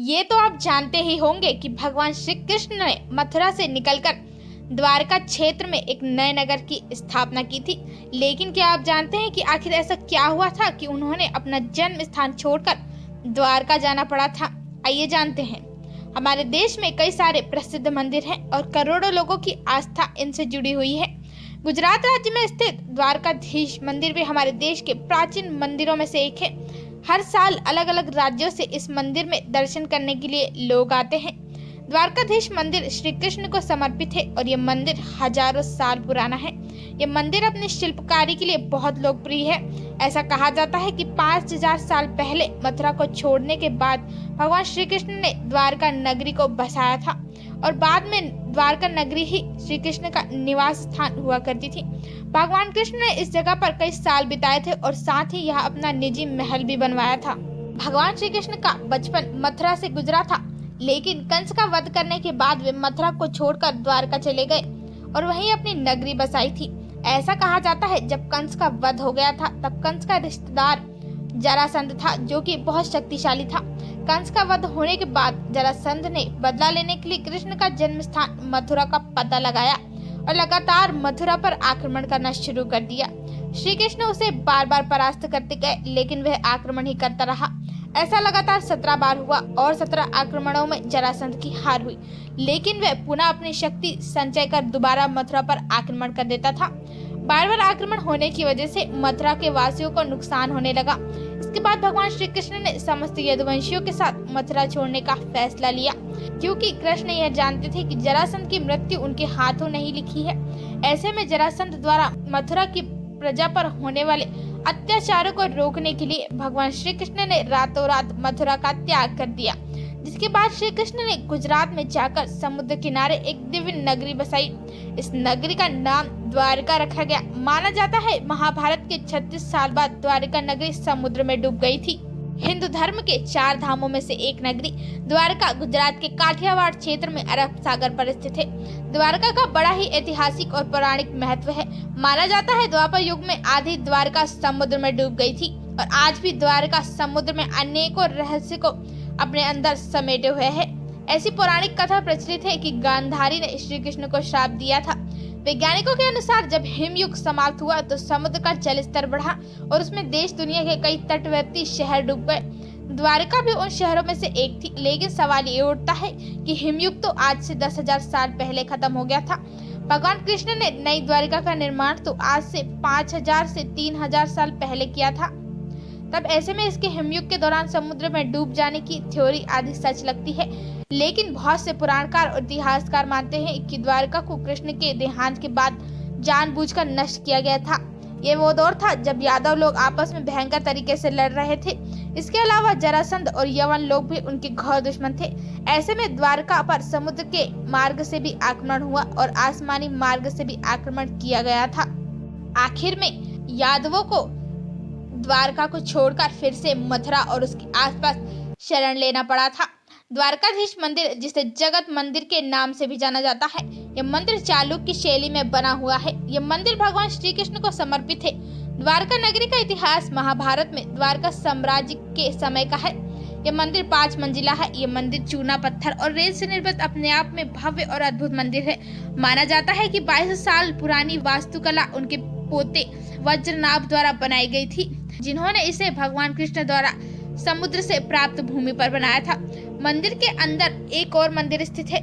ये तो आप जानते ही होंगे कि भगवान श्री कृष्ण ने मथुरा से निकलकर द्वारका क्षेत्र में एक नए नगर की स्थापना की थी। लेकिन क्या आप जानते हैं कि आखिर ऐसा क्या हुआ था कि उन्होंने अपना जन्म स्थान छोड़कर द्वारका जाना पड़ा था? आइए जानते हैं। हमारे देश में कई सारे प्रसिद्ध मंदिर हैं और करोड़ों लोगों की आस्था इनसे जुड़ी हुई है। गुजरात राज्य में स्थित द्वारकाधीश मंदिर भी हमारे देश के प्राचीन मंदिरों में से एक है। हर साल अलग अलग राज्यों से इस मंदिर में दर्शन करने के लिए लोग आते हैं। द्वारकाधीश मंदिर श्री कृष्ण को समर्पित है और यह मंदिर हजारों साल पुराना है। यह मंदिर अपनी शिल्पकारी के लिए बहुत लोकप्रिय है। ऐसा कहा जाता है कि 5000 साल पहले मथुरा को छोड़ने के बाद भगवान श्री कृष्ण ने द्वारका नगरी को बसाया था और बाद में द्वारका नगरी ही श्री कृष्ण का निवास स्थान हुआ करती थी। भगवान कृष्ण ने इस जगह पर कई साल बिताए थे और साथ ही यहाँ अपना निजी महल भी बनवाया था। भगवान श्री कृष्ण का बचपन मथुरा से गुजरा था, लेकिन कंस का वध करने के बाद वे मथुरा को छोड़कर द्वारका चले गए और वहीं अपनी नगरी बसाई थी। ऐसा कहा जाता है जब कंस का वध हो गया था तब कंस का रिश्तेदार जरासंध था, जो कि बहुत शक्तिशाली था। कंस का वध होने के बाद जरासंध ने बदला लेने के लिए कृष्ण का जन्म स्थान मथुरा का पता लगाया और लगातार मथुरा पर आक्रमण करना शुरू कर दिया। श्री कृष्ण उसे बार बार परास्त करते गए, लेकिन वह आक्रमण ही करता रहा। ऐसा लगातार 17 बार हुआ और 17 आक्रमणों में जरासंध की हार हुई, लेकिन वह पुनः अपनी शक्ति संचय कर दोबारा मथुरा पर आक्रमण कर देता था। बार बार आक्रमण होने की वजह से मथुरा के वासियों को नुकसान होने लगा। इसके बाद भगवान श्री कृष्ण ने समस्त यदुवंशियों के साथ मथुरा छोड़ने का फैसला लिया, क्योंकि कृष्ण यह जानते थे कि जरासंध की मृत्यु उनके हाथों नहीं लिखी है। ऐसे में जरासंध द्वारा मथुरा की प्रजा पर होने वाले अत्याचारों को रोकने के लिए भगवान श्री कृष्ण ने रातों रात मथुरा का त्याग कर दिया, जिसके बाद श्री कृष्ण ने गुजरात में जाकर समुद्र किनारे एक दिव्य नगरी बसाई। इस नगरी का नाम द्वारका रखा गया। माना जाता है महाभारत के 36 साल बाद द्वारका नगरी समुद्र में डूब गई थी। हिंदू धर्म के 4 धामों में से एक नगरी द्वारका गुजरात के काठियावाड़ क्षेत्र में अरब सागर पर स्थित है। द्वारका का बड़ा ही ऐतिहासिक और पौराणिक महत्व है। माना जाता है द्वापर युग में आधी द्वारका समुद्र में डूब गई थी और आज भी द्वारका समुद्र में अनेकों रहस्य को अपने अंदर समेटे हुए है। ऐसी पौराणिक कथा प्रचलित है कि गांधारी ने श्री कृष्ण को श्राप दिया था। वैज्ञानिकों के अनुसार जब हिमयुग समाप्त हुआ तो समुद्र का जल स्तर बढ़ा और उसमें देश दुनिया के कई तटवर्ती शहर डूब गए। द्वारका भी उन शहरों में से एक थी, लेकिन सवाल ये उठता है कि हिमयुग तो आज से 10,000 साल पहले खत्म हो गया था। भगवान कृष्ण ने नई द्वारका का निर्माण तो आज से 5,000 से 3,000 साल पहले किया था। तब ऐसे में इसके हिमयुग के दौरान समुद्र में डूब जाने की थ्योरी आदि सच लगती है, लेकिन बहुत से पुराणकार और इतिहासकार मानते हैं कि द्वारका को कृष्ण के देहांत के बाद जानबूझकर नष्ट किया गया था। ये वो दौर था जब यादव लोग आपस में भयंकर तरीके से लड़ रहे थे। इसके अलावा जरासंध और यवन लोग भी उनके घोर दुश्मन थे। ऐसे में द्वारका पर समुद्र के मार्ग से भी आक्रमण हुआ और आसमानी मार्ग से भी आक्रमण किया गया था। आखिर में यादवों को द्वारका को छोड़कर फिर से मथुरा और उसके आसपास शरण लेना पड़ा था। द्वारकाधीश मंदिर, जिसे जगत मंदिर के नाम से भी जाना जाता है, यह मंदिर चालुक्य की शैली में बना हुआ है। यह मंदिर भगवान श्री कृष्ण को समर्पित है। द्वारका नगरी का इतिहास महाभारत में द्वारका साम्राज्य के समय का है। यह मंदिर 5 मंजिला है। यह मंदिर चूना पत्थर और रेत से निर्मित अपने आप में भव्य और अद्भुत मंदिर है। माना जाता है कि 22 साल पुरानी वास्तुकला उनके पोते वज्रनाभ द्वारा बनाई गई थी, जिन्होंने इसे भगवान कृष्ण द्वारा समुद्र से प्राप्त भूमि पर बनाया था। मंदिर के अंदर एक और मंदिर स्थित है।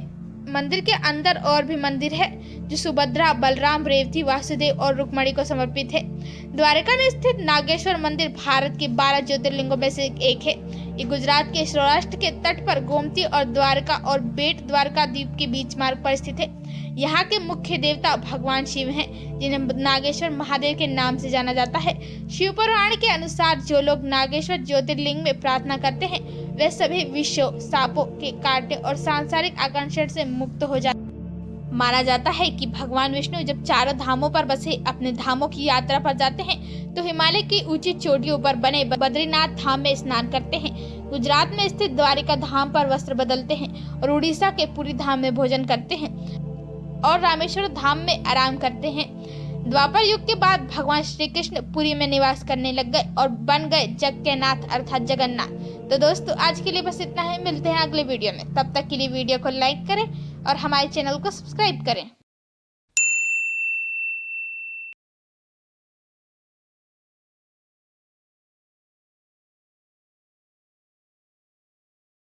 मंदिर के अंदर और भी मंदिर है जो सुभद्रा, बलराम, रेवती, वासुदेव और रुक्मणी को समर्पित है। द्वारका में स्थित नागेश्वर मंदिर भारत के 12 ज्योतिर्लिंगों में से एक है। ये गुजरात के सौराष्ट्र के तट पर गोमती और द्वारका और बेट द्वारका द्वीप के बीच मार्ग पर स्थित है। यहाँ के मुख्य देवता भगवान शिव हैं, जिन्हें नागेश्वर महादेव के नाम से जाना जाता है। शिव पुराण के अनुसार जो लोग नागेश्वर ज्योतिर्लिंग में प्रार्थना करते हैं वे सभी विषों, सांपों के काटने और सांसारिक आकर्षण से मुक्त हो जाते। माना जाता है कि भगवान विष्णु जब 4 धामों पर बसे अपने धामों की यात्रा पर जाते हैं तो हिमालय की ऊंची चोटियों पर बने बद्रीनाथ धाम में स्नान करते हैं, गुजरात में स्थित द्वारिका धाम पर वस्त्र बदलते हैं और उड़ीसा के पुरी धाम में भोजन करते हैं और रामेश्वर धाम में आराम करते हैं। द्वापर युग के बाद भगवान श्री कृष्ण पुरी में निवास करने लग गए और बन गए जग के नाथ अर्थात जगन्नाथ। तो दोस्तों आज के लिए बस इतना है, मिलते हैं अगले वीडियो में। तब तक के लिए वीडियो को लाइक करें और हमारे चैनल को सब्सक्राइब करें।